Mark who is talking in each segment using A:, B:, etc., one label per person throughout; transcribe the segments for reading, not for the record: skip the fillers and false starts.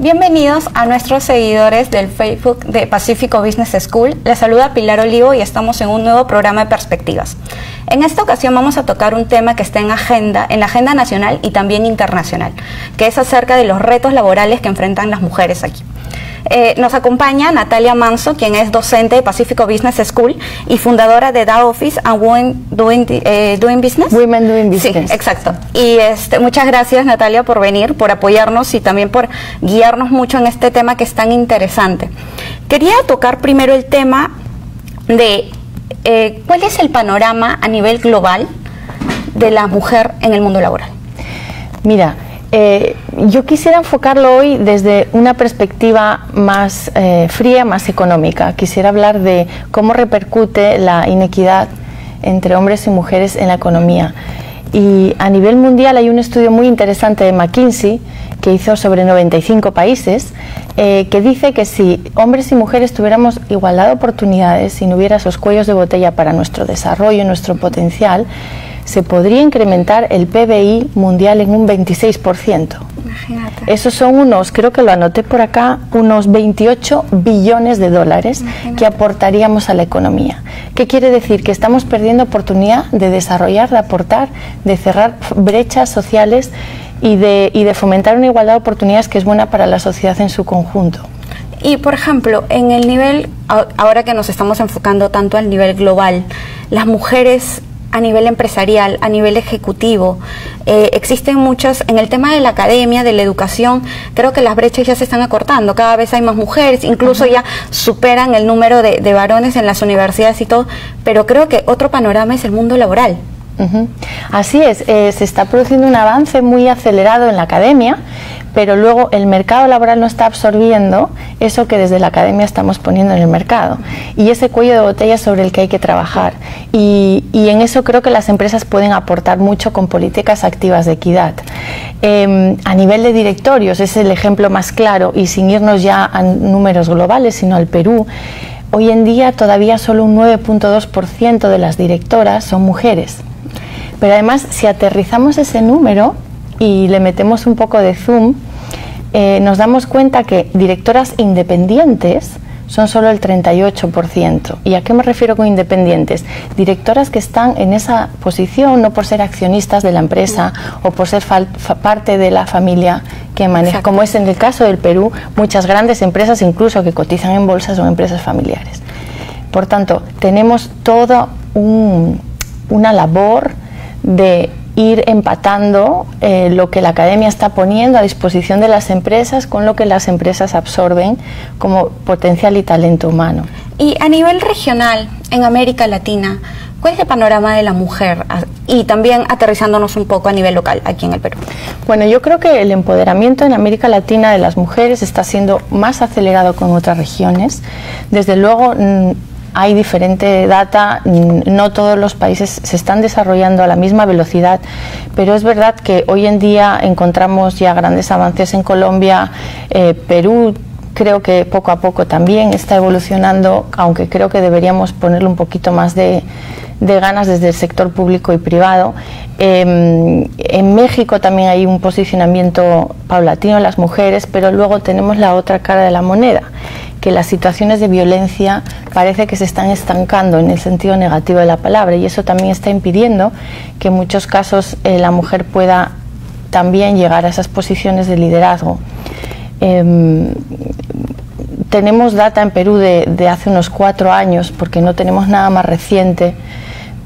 A: Bienvenidos a nuestros seguidores del Facebook de Pacífico Business School. Les saluda Pilar Olivo y estamos en un nuevo programa de perspectivas. En esta ocasión vamos a tocar un tema que está en la agenda nacional y también internacional, que es acerca de los retos laborales que enfrentan las mujeres aquí. Nos acompaña Natalia Manso, quien es docente de Pacífico Business School y fundadora de The Office and Women Doing Business.
B: Women Doing Business.
A: Sí, exacto. Y muchas gracias, Natalia, por venir, por apoyarnos y también por guiarnos mucho en este tema que es tan interesante. Quería tocar primero el tema de cuál es el panorama a nivel global de la mujer en el mundo laboral.
B: Mira, yo quisiera enfocarlo hoy desde una perspectiva más fría, más económica. Quisiera hablar de cómo repercute la inequidad entre hombres y mujeres en la economía. Y a nivel mundial hay un estudio muy interesante de McKinsey que hizo sobre 95 países que dice que si hombres y mujeres tuviéramos igualdad de oportunidades y no hubiera esos cuellos de botella para nuestro desarrollo, nuestro potencial, se podría incrementar el PBI mundial en un 26%.
A: Imagínate.
B: Esos son unos, creo que lo anoté por acá, unos 28 billones de dólares que aportaríamos a la economía. ¿Qué quiere decir? Que estamos perdiendo oportunidad de desarrollar, de aportar, de cerrar brechas sociales y de fomentar una igualdad de oportunidades que es buena para la sociedad en su conjunto.
A: Y, por ejemplo, en el nivel, ahora que nos estamos enfocando tanto al nivel global, las mujeres a nivel empresarial, a nivel ejecutivo, existen muchas, en el tema de la academia, de la educación, creo que las brechas ya se están acortando, cada vez hay más mujeres, incluso ya superan el número de varones en las universidades y todo, pero creo que otro panorama es el mundo laboral.
B: Así es, se está produciendo un avance muy acelerado en la academia, pero luego el mercado laboral no está absorbiendo eso que desde la academia estamos poniendo en el mercado y ese cuello de botella sobre el que hay que trabajar y en eso creo que las empresas pueden aportar mucho con políticas activas de equidad. A nivel de directorios es el ejemplo más claro y sin irnos ya a números globales sino al Perú. Hoy en día todavía solo un 9.2% de las directoras son mujeres, pero además si aterrizamos ese número y le metemos un poco de zoom, nos damos cuenta que directoras independientes son solo el 38%. ¿Y a qué me refiero con independientes? Directoras que están en esa posición no por ser accionistas de la empresa o por ser parte de la familia que maneja,
A: Exacto.
B: como es en el caso del Perú, muchas grandes empresas incluso que cotizan en bolsa son empresas familiares. Por tanto, tenemos toda una labor de ir empatando lo que la academia está poniendo a disposición de las empresas con lo que las empresas absorben como potencial y talento humano.
A: Y a nivel regional, en América Latina, ¿cuál es el panorama de la mujer? Y también aterrizándonos un poco a nivel local, aquí en el Perú.
B: Bueno, yo creo que el empoderamiento en América Latina de las mujeres está siendo más acelerado que en otras regiones. Desde luego, hay diferente data, no todos los países se están desarrollando a la misma velocidad, pero es verdad que hoy en día encontramos ya grandes avances en Colombia, Perú creo que poco a poco también está evolucionando, aunque creo que deberíamos ponerle un poquito más de ganas desde el sector público y privado. En México también hay un posicionamiento paulatino de las mujeres, pero luego tenemos la otra cara de la moneda, que las situaciones de violencia parece que se están estancando en el sentido negativo de la palabra y eso también está impidiendo que en muchos casos la mujer pueda también llegar a esas posiciones de liderazgo. Tenemos data en Perú de hace unos 4 años, porque no tenemos nada más reciente,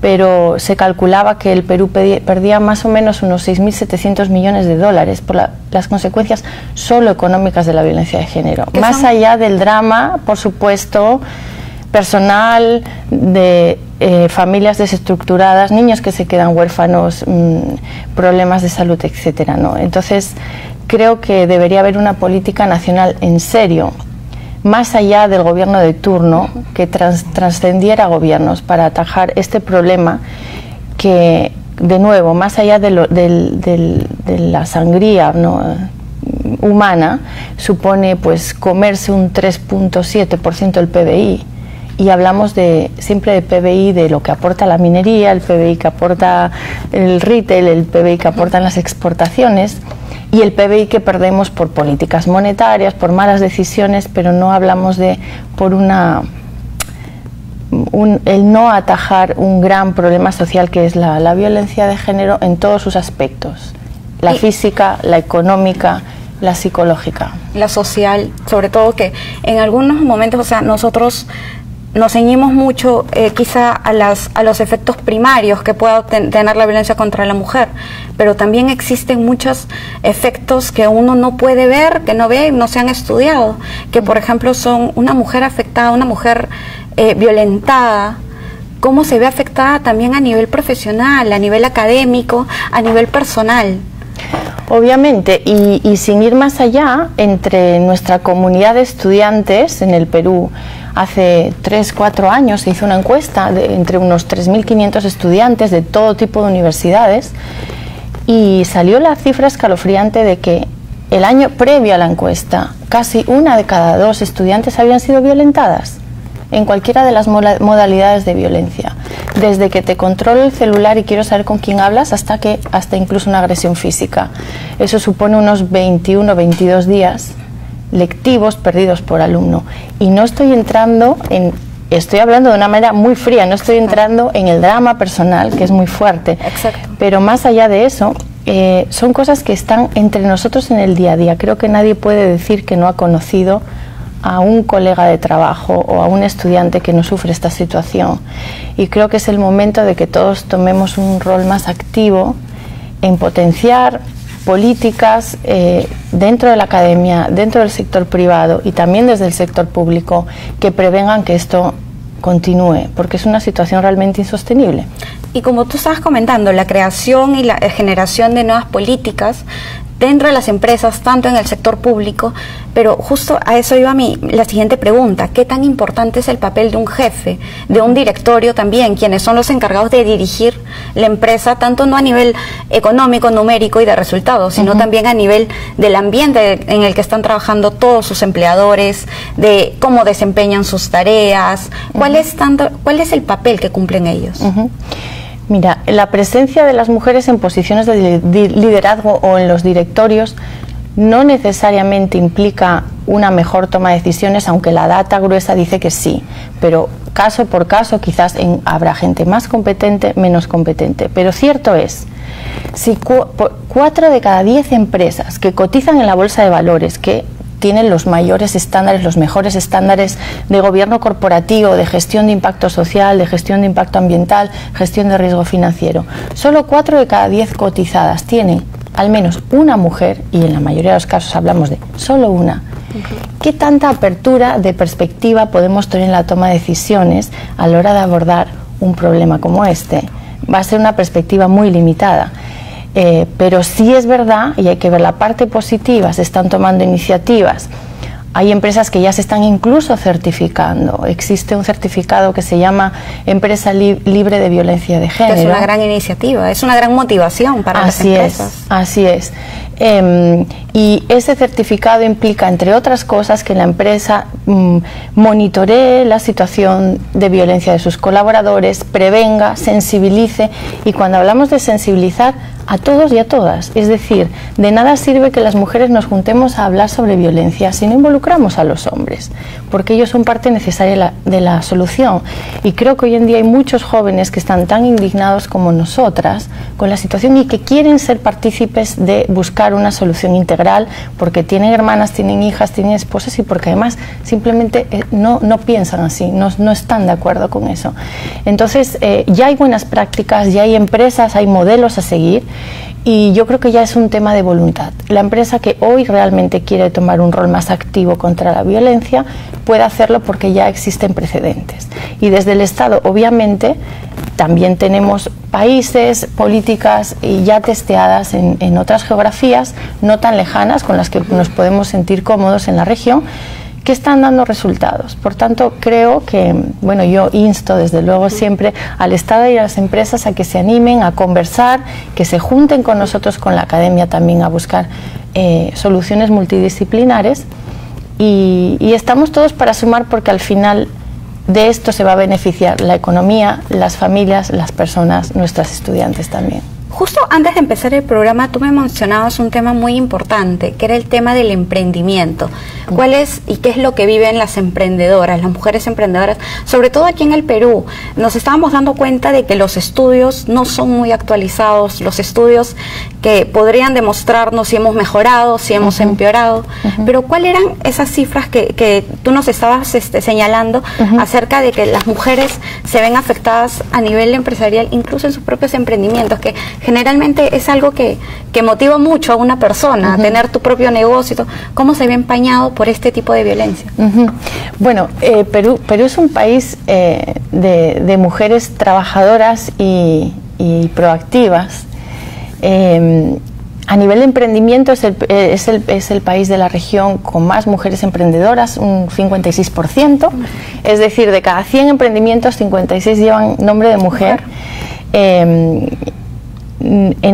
B: pero se calculaba que el Perú perdía más o menos unos 6.700 millones de dólares por las consecuencias solo económicas de la violencia de género. Más allá del drama, por supuesto, personal, de familias desestructuradas, niños que se quedan huérfanos, problemas de salud, etcétera, ¿no? Entonces, creo que debería haber una política nacional en serio, más allá del gobierno de turno, que trascendiera gobiernos para atajar este problema que, de nuevo, más allá de la sangría, ¿no?, humana, supone pues comerse un 3.7% del PBI. Y hablamos siempre de PBI, de lo que aporta la minería, el PBI que aporta el retail, el PBI que aportan las exportaciones. y el PBI que perdemos por políticas monetarias, por malas decisiones, pero no hablamos de el no atajar un gran problema social que es la violencia de género en todos sus aspectos, la física, la económica, la psicológica. La social,
A: sobre todo que en algunos momentos, o sea, nosotros nos ceñimos mucho quizá a los efectos primarios que pueda tener la violencia contra la mujer, pero también existen muchos efectos que uno no puede ver, que no ve, no se han estudiado, que por ejemplo son una mujer afectada, una mujer violentada, cómo se ve afectada también a nivel profesional, a nivel académico, a nivel personal.
B: Obviamente, y sin ir más allá, entre nuestra comunidad de estudiantes en el Perú, hace 3-4 años se hizo una encuesta entre unos 3.500 estudiantes de todo tipo de universidades y salió la cifra escalofriante de que el año previo a la encuesta casi 1 de cada 2 estudiantes habían sido violentadas en cualquiera de las modalidades de violencia, desde que te controlo el celular y quiero saber con quién hablas hasta incluso una agresión física. Eso supone unos 21 o 22 días lectivos perdidos por alumno, y no estoy entrando estoy hablando de una manera muy fría, no estoy entrando en el drama personal, que es muy fuerte.
A: Exacto.
B: Pero más allá de eso, son cosas que están entre nosotros en el día a día. Creo que nadie puede decir que no ha conocido a un colega de trabajo o a un estudiante que no sufre esta situación, y creo que es el momento de que todos tomemos un rol más activo en potenciar políticas dentro de la academia, dentro del sector privado y también desde el sector público, que prevengan que esto continúe, porque es una situación realmente insostenible.
A: Y como tú estabas comentando, la creación y la generación de nuevas políticas dentro de las empresas, tanto en el sector público, pero justo a eso iba la siguiente pregunta: ¿qué tan importante es el papel de un jefe, de un directorio también, quienes son los encargados de dirigir la empresa, tanto no a nivel económico, numérico y de resultados, sino también a nivel del ambiente en el que están trabajando todos sus empleadores, de cómo desempeñan sus tareas? ¿Cuál es el papel que cumplen ellos?
B: Mira, la presencia de las mujeres en posiciones de liderazgo o en los directorios no necesariamente implica una mejor toma de decisiones, aunque la data gruesa dice que sí, pero caso por caso quizás habrá gente más competente, menos competente. Pero cierto es, si 4 de cada 10 empresas que cotizan en la bolsa de valores, que tienen los mayores estándares, los mejores estándares de gobierno corporativo, de gestión de impacto social, de gestión de impacto ambiental, gestión de riesgo financiero, solo 4 de cada 10 cotizadas tienen al menos una mujer, y en la mayoría de los casos hablamos de solo una. ¿Qué tanta apertura de perspectiva podemos tener en la toma de decisiones a la hora de abordar un problema como este? Va a ser una perspectiva muy limitada. Pero sí es verdad, y hay que ver la parte positiva, se están tomando iniciativas. Hay empresas que ya se están incluso certificando. Existe un certificado que se llama Empresa Libre de Violencia de Género.
A: Es una gran iniciativa, es una gran motivación para las empresas.
B: Así es. Y ese certificado implica, entre otras cosas, que la empresa monitoree la situación de violencia de sus colaboradores, prevenga, sensibilice, y cuando hablamos de sensibilizar, a todos y a todas. Es decir, de nada sirve que las mujeres nos juntemos a hablar sobre violencia si no involucramos a los hombres, porque ellos son parte necesaria de la solución. Y creo que hoy en día hay muchos jóvenes que están tan indignados como nosotras con la situación y que quieren ser partícipes de buscar una solución integral, porque tienen hermanas, tienen hijas, tienen esposas, y porque además simplemente no piensan así, no están de acuerdo con eso. Entonces ya hay buenas prácticas, ya hay empresas, hay modelos a seguir, y yo creo que ya es un tema de voluntad. La empresa que hoy realmente quiere tomar un rol más activo contra la violencia puede hacerlo porque ya existen precedentes. Y desde el Estado, obviamente, también tenemos países, políticas ya testeadas en otras geografías no tan lejanas, con las que nos podemos sentir cómodos en la región, que están dando resultados. Por tanto, creo que, bueno, yo insto desde luego siempre al Estado y a las empresas a que se animen a conversar, que se junten con nosotros, con la academia también, a buscar soluciones multidisciplinares, y estamos todos para sumar, porque al final de esto se va a beneficiar la economía, las familias, las personas, nuestras estudiantes también.
A: Justo antes de empezar el programa, tú me mencionabas un tema muy importante, que era el tema del emprendimiento. ¿Cuál es y qué es lo que viven las emprendedoras, las mujeres emprendedoras, sobre todo aquí en el Perú? Nos estábamos dando cuenta de que los estudios no son muy actualizados, los estudios que podrían demostrarnos si hemos mejorado, si hemos empeorado, pero ¿cuáles eran esas cifras que tú nos estabas señalando acerca de que las mujeres se ven afectadas a nivel empresarial, incluso en sus propios emprendimientos, que generalmente es algo que motiva mucho a una persona, a tener tu propio negocio? ¿Cómo se ve empañado por este tipo de violencia?
B: Bueno, Perú es un país de mujeres trabajadoras y proactivas. A nivel de emprendimiento es el país de la región con más mujeres emprendedoras, un 56%, es decir, de cada 100 emprendimientos, 56 llevan nombre de mujer. En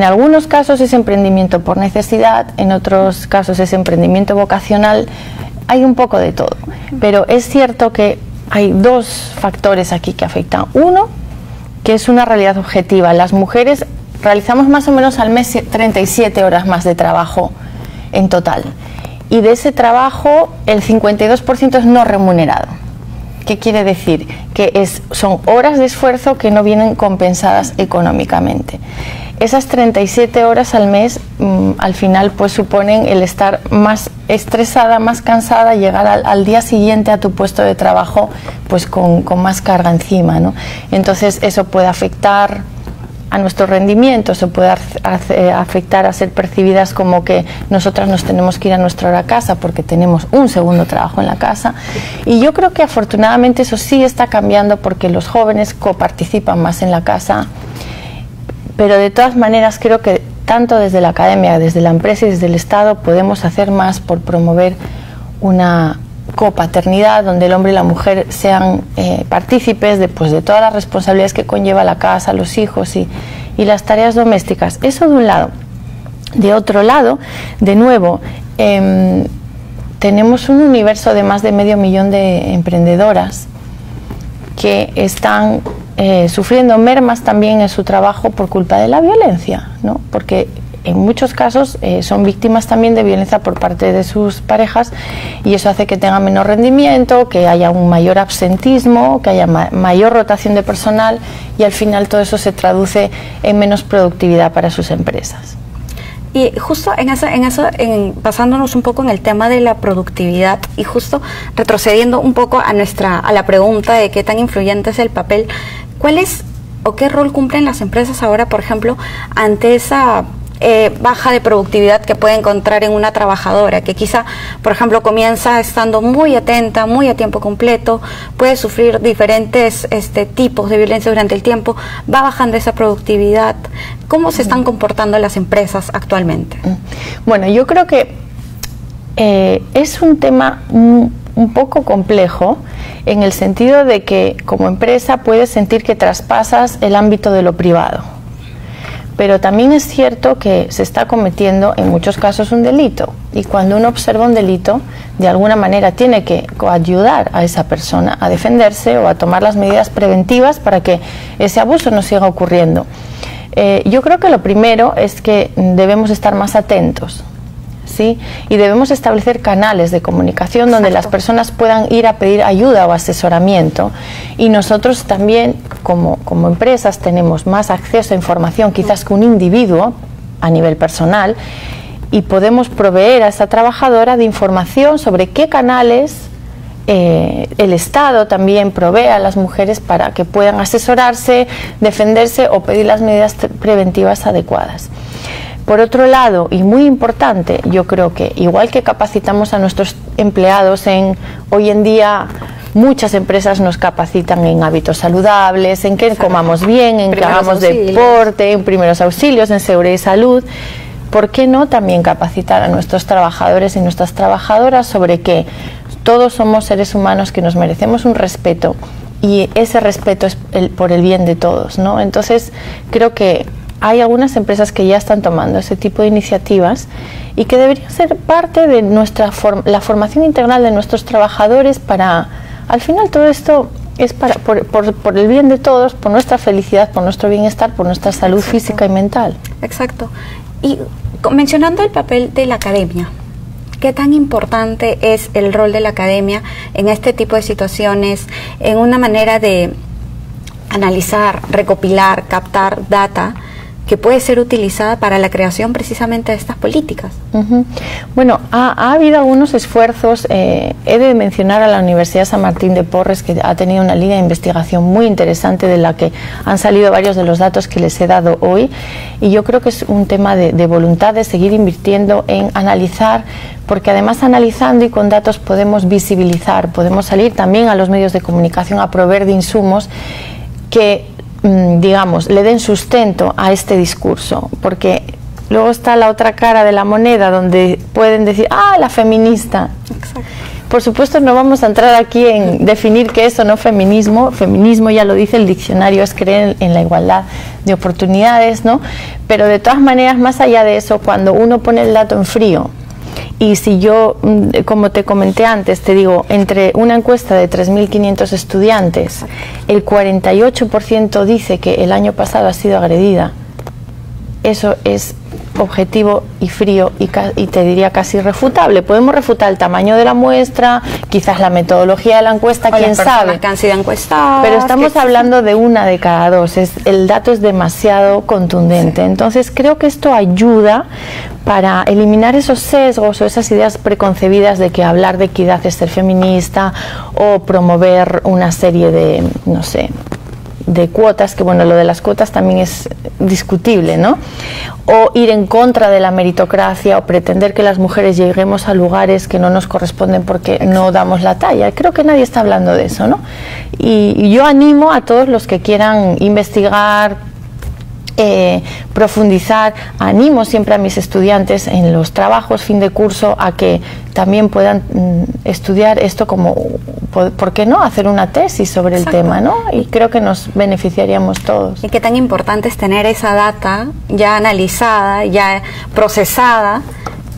B: algunos casos es emprendimiento por necesidad, en otros casos es emprendimiento vocacional, hay un poco de todo, pero es cierto que hay dos factores aquí que afectan. Uno, que es una realidad objetiva, las mujeres realizamos más o menos al mes 37 horas más de trabajo en total, y de ese trabajo el 52% es no remunerado. ¿Qué quiere decir? Que son horas de esfuerzo que no vienen compensadas económicamente. Esas 37 horas al mes al final pues suponen el estar más estresada, más cansada, llegar al día siguiente a tu puesto de trabajo pues con más carga encima, ¿no? Entonces eso puede afectar a nuestro rendimiento, se puede afectar a ser percibidas como que nosotras nos tenemos que ir a nuestra hora a casa porque tenemos un segundo trabajo en la casa, y yo creo que afortunadamente eso sí está cambiando porque los jóvenes coparticipan más en la casa, pero de todas maneras creo que tanto desde la academia, desde la empresa y desde el Estado podemos hacer más por promover una copaternidad donde el hombre y la mujer sean partícipes de todas las responsabilidades que conlleva la casa, los hijos y las tareas domésticas. Eso de un lado. De otro lado, de nuevo, tenemos un universo de más de 500.000 de emprendedoras que están sufriendo mermas también en su trabajo por culpa de la violencia, ¿no? Porque en muchos casos son víctimas también de violencia por parte de sus parejas, y eso hace que tengan menor rendimiento, que haya un mayor absentismo, que haya mayor rotación de personal, y al final todo eso se traduce en menos productividad para sus empresas.
A: Y justo basándonos un poco en el tema de la productividad y justo retrocediendo un poco a la pregunta de qué tan influyente es el papel, ¿cuál es o qué rol cumplen las empresas ahora, por ejemplo, ante esa baja de productividad que puede encontrar en una trabajadora que quizá, por ejemplo, comienza estando muy atenta, muy a tiempo completo, puede sufrir diferentes tipos de violencia durante el tiempo, va bajando esa productividad? ¿Cómo se están comportando las empresas actualmente?
B: Bueno, yo creo que es un tema un poco complejo en el sentido de que como empresa puedes sentir que traspasas el ámbito de lo privado, pero también es cierto que se está cometiendo en muchos casos un delito, y cuando uno observa un delito, de alguna manera tiene que ayudar a esa persona a defenderse o a tomar las medidas preventivas para que ese abuso no siga ocurriendo. Yo creo que lo primero es que debemos estar más atentos, ¿sí? Y debemos establecer canales de comunicación donde las personas puedan ir a pedir ayuda o asesoramiento, y nosotros también como empresas tenemos más acceso a información quizás que un individuo a nivel personal, y podemos proveer a esa trabajadora de información sobre qué canales el Estado también provee a las mujeres para que puedan asesorarse, defenderse o pedir las medidas preventivas adecuadas. Por otro lado, y muy importante, yo creo que igual que capacitamos a nuestros empleados hoy en día muchas empresas nos capacitan en hábitos saludables, en que comamos bien, en que hagamos deporte, en primeros auxilios, en seguridad y salud. ¿Por qué no también capacitar a nuestros trabajadores y nuestras trabajadoras sobre que todos somos seres humanos, que nos merecemos un respeto, y ese respeto es por el bien de todos, ¿no? Entonces creo que hay algunas empresas que ya están tomando ese tipo de iniciativas y que deberían ser parte de la formación integral de nuestros trabajadores, para, al final todo esto es por el bien de todos, por nuestra felicidad, por nuestro bienestar, por nuestra salud física y mental.
A: Exacto. Y mencionando el papel de la academia, ¿qué tan importante es el rol de la academia en este tipo de situaciones, en una manera de analizar, recopilar, captar data que puede ser utilizada para la creación precisamente de estas políticas?
B: Bueno, ha habido algunos esfuerzos. He de mencionar a la Universidad San Martín de Porres, que ha tenido una línea de investigación muy interesante de la que han salido varios de los datos que les he dado hoy, y yo creo que es un tema de voluntad de seguir invirtiendo en analizar, porque además analizando y con datos podemos visibilizar, podemos salir también a los medios de comunicación a proveer de insumos que, digamos, le den sustento a este discurso, porque luego está la otra cara de la moneda donde pueden decir, ah, la feminista.
A: Exacto.
B: Por supuesto no vamos a entrar aquí en definir qué es o no feminismo. Feminismo, ya lo dice el diccionario, es creer en la igualdad de oportunidades, ¿no? Pero de todas maneras, más allá de eso, cuando uno pone el dato en frío, y si yo, como te comenté antes, te digo, entre una encuesta de 3.500 estudiantes, el 48% dice que el año pasado ha sido agredida, eso es objetivo y frío y te diría casi irrefutable. Podemos refutar el tamaño de la muestra, quizás la metodología de la encuesta, quién sabe,
A: que han sido encuestadas,
B: pero estamos hablando de 1 de cada 2. El dato es demasiado contundente. Entonces creo que esto ayuda para eliminar esos sesgos o esas ideas preconcebidas de que hablar de equidad es ser feminista, o promover una serie de, no sé, de cuotas, que bueno, lo de las cuotas también es discutible, ¿no? O ir en contra de la meritocracia, o pretender que las mujeres lleguemos a lugares que no nos corresponden porque no damos la talla. Creo que nadie está hablando de eso, ¿no? Y yo animo a todos los que quieran investigar, profundizar, animo siempre a mis estudiantes en los trabajos fin de curso a que también puedan estudiar esto, como, ¿por qué no?, hacer una tesis sobre el tema, ¿no? Y creo que nos beneficiaríamos todos.
A: Y qué tan importante es tener esa data ya analizada, ya procesada,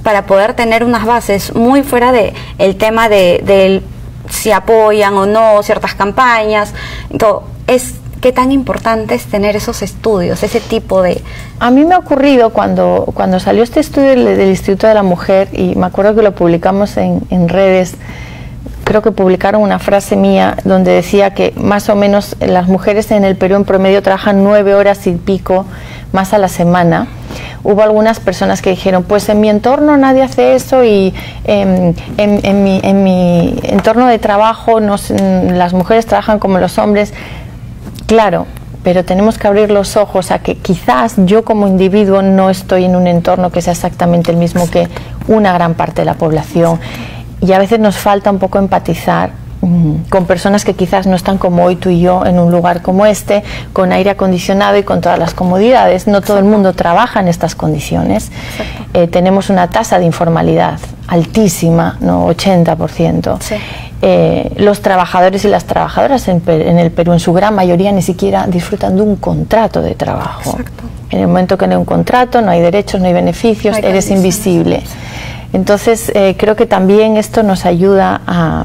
A: para poder tener unas bases muy fuera de el tema de si apoyan o no ciertas campañas. Entonces, ¿qué tan importante es tener esos estudios, ese tipo de...?
B: A mí me ha ocurrido cuando salió este estudio del Instituto de la Mujer, y me acuerdo que lo publicamos en redes, creo que publicaron una frase mía donde decía que más o menos las mujeres en el Perú en promedio trabajan 9 horas y pico más a la semana. Hubo algunas personas que dijeron, pues en mi entorno nadie hace eso, y en mi entorno de trabajo las mujeres trabajan como los hombres. Claro, pero tenemos que abrir los ojos a que quizás yo como individuo no estoy en un entorno que sea exactamente el mismo que una gran parte de la población, y a veces nos falta un poco empatizar con personas que quizás no están como hoy tú y yo en un lugar como este, con aire acondicionado y con todas las comodidades. No todo el mundo trabaja en estas condiciones. Tenemos una tasa de informalidad altísima, ¿no? 80%. Sí. Los trabajadores y las trabajadoras en el Perú, en su gran mayoría, ni siquiera disfrutan de un contrato de trabajo. Exacto. En el momento que no hay un contrato, no hay derechos, no hay beneficios, no hay eres invisible. Entonces, creo que también esto nos ayuda a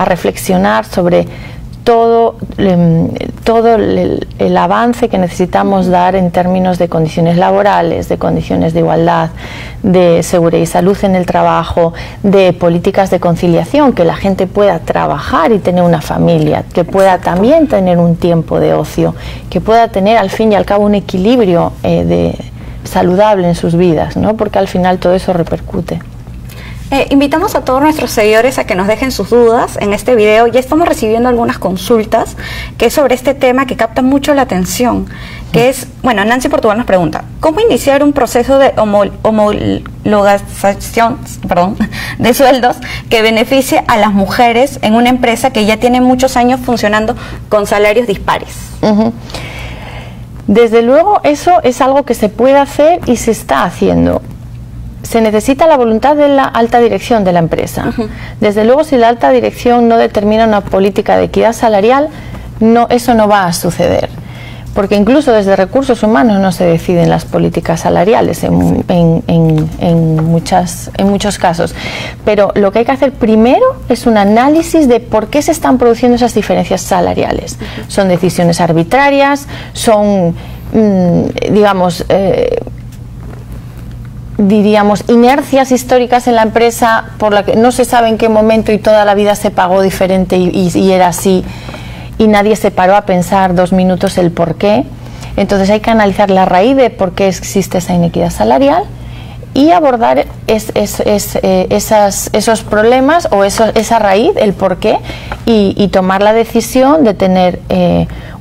B: reflexionar sobre todo el avance que necesitamos dar en términos de condiciones laborales, de condiciones de igualdad, de seguridad y salud en el trabajo, de políticas de conciliación, que la gente pueda trabajar y tener una familia, que pueda también tener un tiempo de ocio, que pueda tener al fin y al cabo un equilibrio saludable en sus vidas, ¿no? Porque al final todo eso repercute.
A: Invitamos a todos nuestros seguidores a que nos dejen sus dudas en este video. Ya estamos recibiendo algunas consultas que es sobre este tema que capta mucho la atención, que es, bueno, Nancy Portugal nos pregunta, ¿cómo iniciar un proceso de homologación, de sueldos que beneficie a las mujeres en una empresa que ya tiene muchos años funcionando con salarios dispares?
B: Desde luego eso es algo que se puede hacer y se está haciendo. Se necesita la voluntad de la alta dirección de la empresa. Desde luego, si la alta dirección no determina una política de equidad salarial, eso no va a suceder. Porque incluso desde recursos humanos no se deciden las políticas salariales en muchos casos. Pero lo que hay que hacer primero es un análisis de por qué se están produciendo esas diferencias salariales. Son decisiones arbitrarias, son, digamos, diríamos, inercias históricas en la empresa por la que no se sabe en qué momento y toda la vida se pagó diferente y era así, y nadie se paró a pensar 2 minutos el por qué. Entonces hay que analizar la raíz de por qué existe esa inequidad salarial y abordar esos problemas o esa raíz, el por qué, y tomar la decisión de tener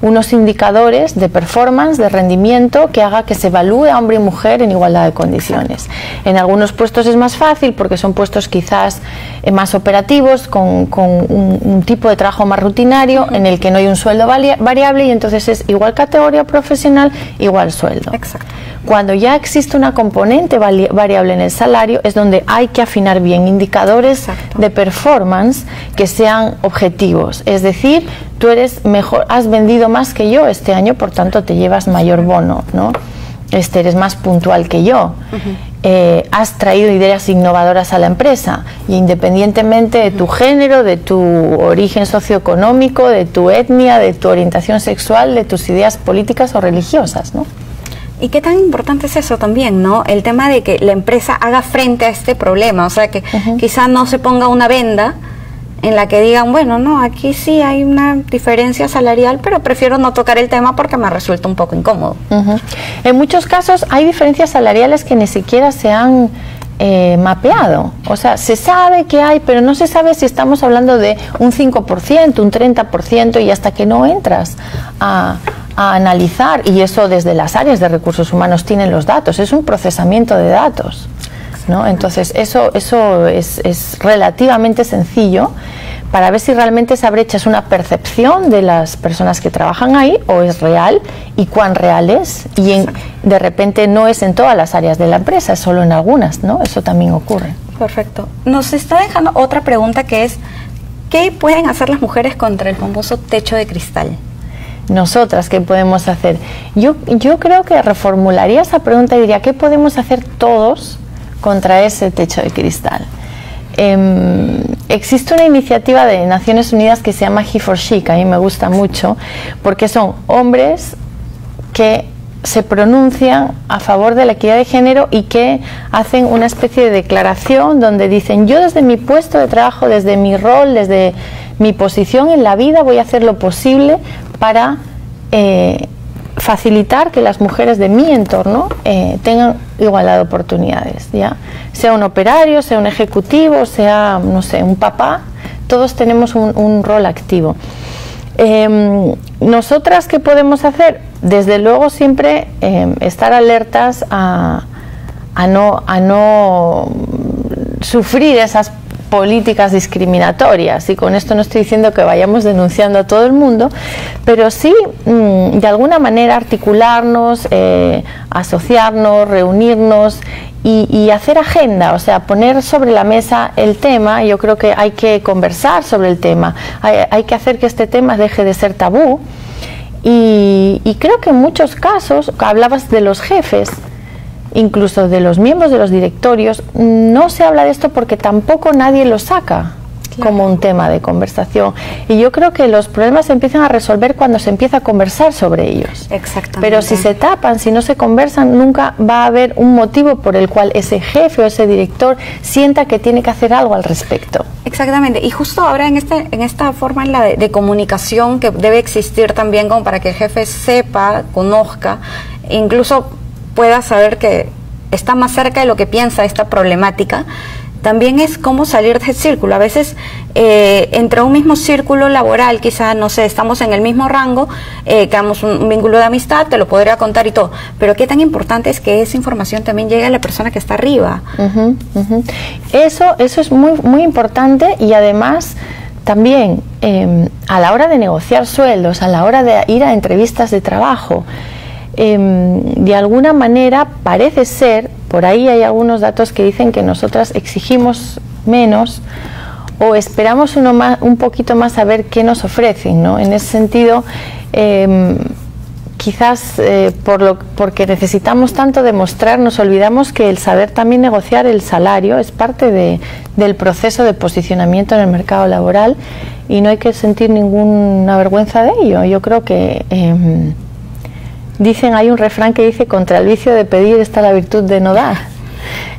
B: unos indicadores de performance, de rendimiento, que haga que se evalúe a hombre y mujer en igualdad de condiciones. En algunos puestos es más fácil porque son puestos quizás más operativos, con un tipo de trabajo más rutinario, en el que no hay un sueldo variable, y entonces es igual categoría profesional, igual sueldo.
A: Exacto.
B: Cuando ya existe una componente variable en el salario, es donde hay que afinar bien indicadores de performance que sean objetivos. Es decir, tú eres mejor, has vendido más que yo este año, por tanto te llevas mayor bono, ¿no? Eres más puntual que yo. Has traído ideas innovadoras a la empresa, y independientemente de tu género, de tu origen socioeconómico, de tu etnia, de tu orientación sexual, de tus ideas políticas o religiosas, ¿no?
A: ¿Y qué tan importante es eso también, no? El tema de que la empresa haga frente a este problema, o sea, que quizá no se ponga una venda en la que digan, bueno, no, aquí sí hay una diferencia salarial, pero prefiero no tocar el tema porque me resulta un poco incómodo.
B: En muchos casos hay diferencias salariales que ni siquiera se han mapeado, o sea, se sabe que hay, pero no se sabe si estamos hablando de un 5%, un 30%, y hasta que no entras a analizar, y eso desde las áreas de recursos humanos tienen los datos, es un procesamiento de datos, ¿no? Entonces eso es relativamente sencillo para ver si realmente esa brecha es una percepción de las personas que trabajan ahí o es real, y cuán real es, y de repente no es en todas las áreas de la empresa, es solo en algunas, ¿no? Eso también ocurre.
A: Perfecto. Nos está dejando otra pregunta, que es, ¿qué pueden hacer las mujeres contra el famoso techo de cristal?
B: Nosotras, ¿qué podemos hacer? Yo creo que reformularía esa pregunta y diría, ¿qué podemos hacer todos contra ese techo de cristal? Existe una iniciativa de Naciones Unidas que se llama He for She, que a mí me gusta mucho, porque son hombres que se pronuncian a favor de la equidad de género y que hacen una especie de declaración donde dicen, yo desde mi puesto de trabajo, desde mi rol, desde mi posición en la vida, voy a hacer lo posible para facilitar que las mujeres de mi entorno tengan igualdad de oportunidades, ¿ya? Sea un operario, sea un ejecutivo, sea, no sé, un papá, todos tenemos un rol activo. ¿Nosotras qué podemos hacer? Desde luego siempre estar alertas a no sufrir esas políticas discriminatorias, y con esto no estoy diciendo que vayamos denunciando a todo el mundo, pero sí de alguna manera articularnos, asociarnos, reunirnos y hacer agenda, o sea, poner sobre la mesa el tema. Yo creo que hay que conversar sobre el tema, hay que hacer que este tema deje de ser tabú, y creo que en muchos casos, hablabas de los jefes, incluso de los miembros de los directorios, no se habla de esto porque tampoco nadie lo saca como un tema de conversación, y yo creo que los problemas se empiezan a resolver cuando se empieza a conversar sobre ellos.
A: Exactamente.
B: Pero si se tapan, si no se conversan, nunca va a haber un motivo por el cual ese jefe o ese director sienta que tiene que hacer algo al respecto.
A: Exactamente, y justo ahora en esta forma de comunicación que debe existir también, como para que el jefe sepa, conozca, incluso pueda saber que está más cerca de lo que piensa esta problemática, también es cómo salir de ese círculo. A veces entre un mismo círculo laboral, quizá, no sé, estamos en el mismo rango, creamos un vínculo de amistad, te lo podría contar y todo, pero qué tan importante es que esa información también llegue a la persona que está arriba. Eso es muy, muy importante, y además también a la hora de negociar sueldos, a la hora de ir a entrevistas de trabajo, de alguna manera parece ser, por ahí hay algunos datos que dicen que nosotras exigimos menos o esperamos un poquito más a ver qué nos ofrecen, ¿no? En ese sentido, quizás porque necesitamos tanto demostrar, nos olvidamos que el saber también negociar el salario es parte del proceso de posicionamiento en el mercado laboral, y no hay que sentir ninguna vergüenza de ello. Yo creo que hay un refrán que dice, contra el vicio de pedir está la virtud de no dar.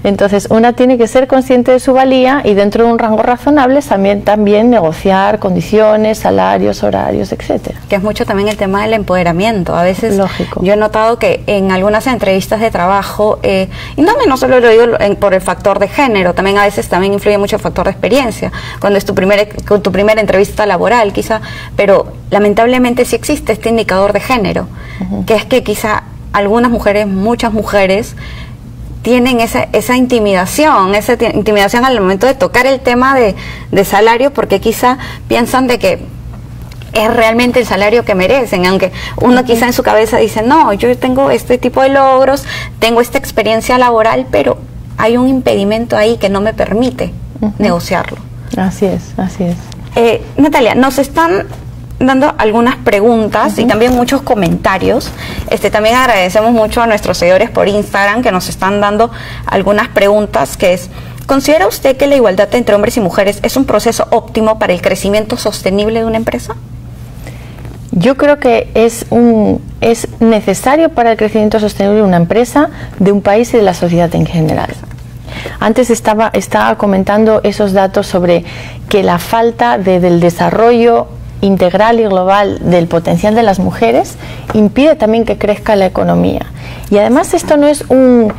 B: Entonces, una tiene que ser consciente de su valía y dentro de un rango razonable también negociar condiciones, salarios, horarios, etcétera.
A: Que es mucho también el tema del empoderamiento. A veces
B: Lógico.
A: Yo he notado que en algunas entrevistas de trabajo, y también no solo lo digo por el factor de género, también a veces también influye mucho el factor de experiencia, cuando es tu primera entrevista laboral quizá, pero lamentablemente sí existe este indicador de género, que es que quizá algunas mujeres, muchas mujeres, tienen esa intimidación al momento de tocar el tema de salario, porque quizá piensan de que es realmente el salario que merecen, aunque uno quizá en su cabeza dice, no, yo tengo este tipo de logros, tengo esta experiencia laboral, pero hay un impedimento ahí que no me permite negociarlo.
B: Así es, así es.
A: Natalia, nos están dando algunas preguntas y también muchos comentarios. También agradecemos mucho a nuestros seguidores por Instagram que nos están dando algunas preguntas, que es: ¿considera usted que la igualdad entre hombres y mujeres es un proceso óptimo para el crecimiento sostenible de una empresa?
B: Yo creo que es necesario para el crecimiento sostenible de una empresa, de un país y de la sociedad en general. Antes estaba comentando esos datos sobre que la falta del desarrollo integral y global del potencial de las mujeres impide también que crezca la economía. Y además esto no es un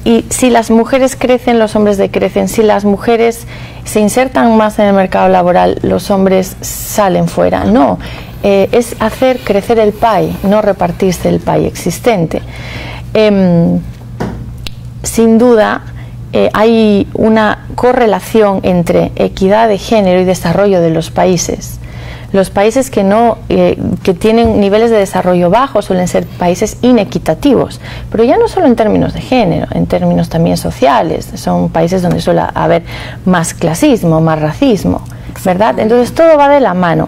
B: y si las mujeres crecen, los hombres decrecen. Si las mujeres se insertan más en el mercado laboral, los hombres salen fuera. No, es hacer crecer el pie, no repartirse el pie existente. Sin duda, hay una correlación entre equidad de género y desarrollo de los países. Los países que tienen niveles de desarrollo bajos suelen ser países inequitativos, pero ya no solo en términos de género, en términos también sociales. Son países donde suele haber más clasismo, más racismo, ¿verdad? Entonces todo va de la mano.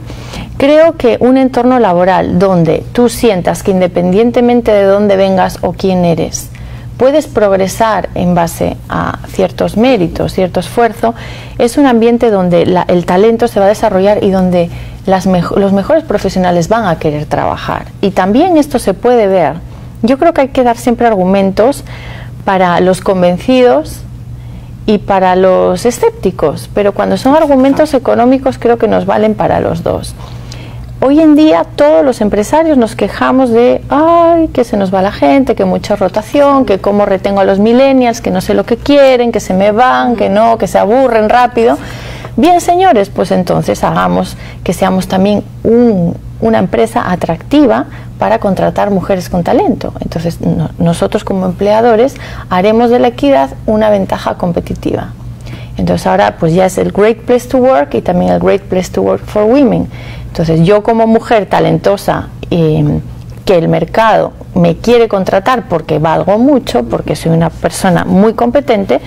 B: Creo que un entorno laboral donde tú sientas que independientemente de dónde vengas o quién eres, puedes progresar en base a ciertos méritos, cierto esfuerzo, es un ambiente donde el talento se va a desarrollar y donde los mejores profesionales van a querer trabajar. Y también esto se puede ver. Yo creo que hay que dar siempre argumentos para los convencidos y para los escépticos, pero cuando son argumentos económicos creo que nos valen para los dos. Hoy en día todos los empresarios nos quejamos de que se nos va la gente, que mucha rotación, que cómo retengo a los millennials, que no sé lo que quieren, que se me van, que no, que se aburren rápido. Bien, señores, pues entonces hagamos que seamos también una empresa atractiva para contratar mujeres con talento. Entonces nosotros como empleadores haremos de la equidad una ventaja competitiva. Entonces ahora pues ya es el Great Place to Work y también el Great Place to Work for Women. Entonces yo como mujer talentosa que el mercado me quiere contratar porque valgo mucho, porque soy una persona muy competente,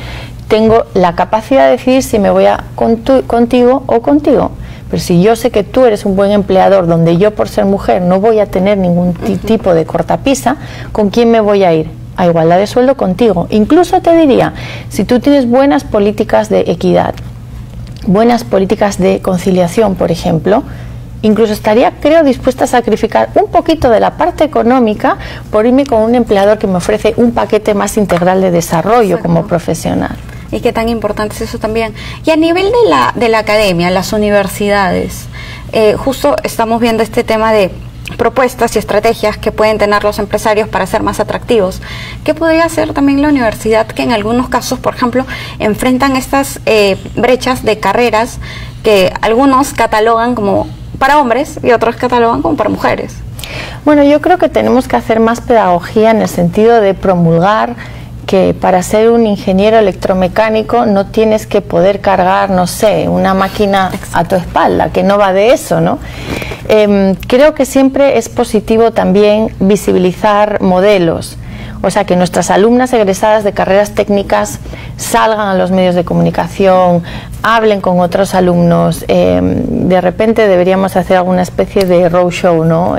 B: tengo la capacidad de decidir si me voy contigo o contigo. Pero si yo sé que tú eres un buen empleador, donde yo por ser mujer no voy a tener ningún tipo de cortapisa, ¿con quién me voy a ir? A igualdad de sueldo contigo. Incluso te diría, si tú tienes buenas políticas de equidad, buenas políticas de conciliación, por ejemplo, incluso estaría, creo, dispuesta a sacrificar un poquito de la parte económica por irme con un empleador que me ofrece un paquete más integral de desarrollo. Exacto. Como profesional.
A: Y qué tan importante es eso también. Y a nivel de la academia, las universidades, justo estamos viendo este tema de propuestas y estrategias que pueden tener los empresarios para ser más atractivos. ¿Qué podría hacer también la universidad, que en algunos casos, por ejemplo, enfrentan estas brechas de carreras que algunos catalogan como para hombres y otros catalogan como para mujeres?
B: Bueno, yo creo que tenemos que hacer más pedagogía en el sentido de promulgar que para ser un ingeniero electromecánico no tienes que poder cargar, no sé, una máquina a tu espalda, que no va de eso, ¿no? Creo que siempre es positivo también visibilizar modelos, o sea, que nuestras alumnas egresadas de carreras técnicas salgan a los medios de comunicación, hablen con otros alumnos, de repente deberíamos hacer alguna especie de roadshow, ¿no?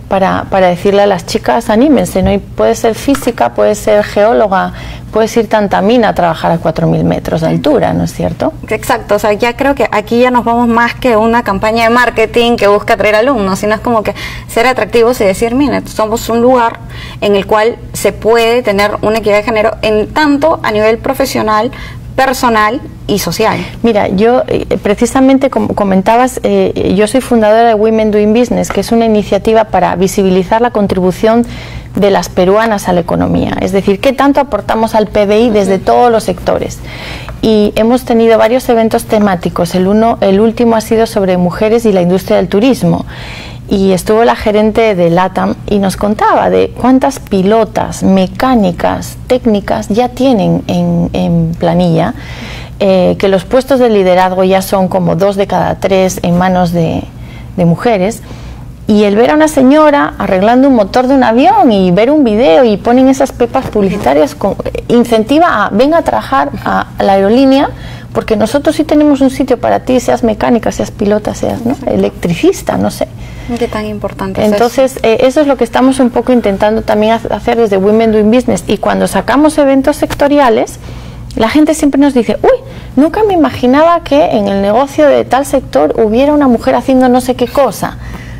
B: Para decirle a las chicas, anímense, ¿no? Y puede ser física, puede ser geóloga, puedes ir tantamina a trabajar a 4.000 metros de altura, ¿no es cierto?
A: Exacto, o sea, ya creo que aquí ya nos vamos más que una campaña de marketing que busca atraer alumnos, sino es como que ser atractivos y decir, mire, somos un lugar en el cual se puede tener una equidad de género en tanto a nivel profesional, personal y social.
B: Mira, yo precisamente como comentabas, yo soy fundadora de Women Doing Business, que es una iniciativa para visibilizar la contribución de las peruanas a la economía, es decir, qué tanto aportamos al PBI desde todos los sectores. Y hemos tenido varios eventos temáticos, el último ha sido sobre mujeres y la industria del turismo. Y estuvo la gerente de LATAM y nos contaba de cuántas pilotas, mecánicas, técnicas ya tienen en planilla, que los puestos de liderazgo ya son como 2 de cada 3 en manos de mujeres. Y el ver a una señora arreglando un motor de un avión y ver un video y ponen esas pepas publicitarias, incentiva a venga a trabajar a la aerolínea, porque nosotros sí tenemos un sitio para ti, seas mecánica, seas pilota, seas, ¿no?, electricista, no sé.
A: Qué tan importante
B: Entonces,
A: es eso.
B: Eso es lo que estamos un poco intentando también hacer desde Women Doing Business. Y cuando sacamos eventos sectoriales, la gente siempre nos dice, uy, nunca me imaginaba que en el negocio de tal sector hubiera una mujer haciendo no sé qué cosa.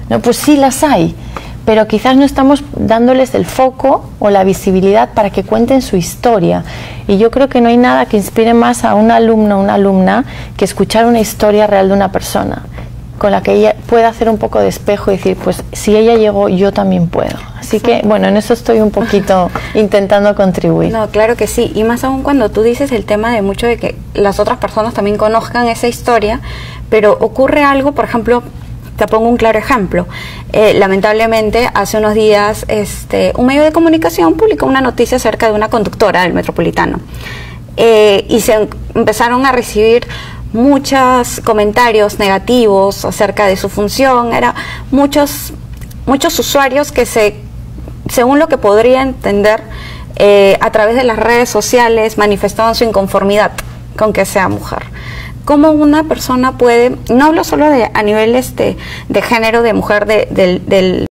B: No, pues sí las hay, pero quizás no estamos dándoles el foco o la visibilidad para que cuenten su historia. Y yo creo que no hay nada que inspire más a un alumno o una alumna que escuchar una historia real de una persona, con la que ella pueda hacer un poco de espejo y decir, pues si ella llegó, yo también puedo. Así que, bueno, en eso estoy un poquito intentando contribuir.
A: No, claro que sí, y más aún cuando tú dices el tema de mucho de que las otras personas también conozcan esa historia, pero ocurre algo, por ejemplo, te pongo un claro ejemplo. Lamentablemente, hace unos días un medio de comunicación publicó una noticia acerca de una conductora del Metropolitano. Y se empezaron a recibir muchos comentarios negativos acerca de su función. Era muchos usuarios que según lo que podría entender, a través de las redes sociales manifestaban su inconformidad con que sea mujer. ¿Cómo una persona puede, no hablo solo a nivel de género, de mujer, del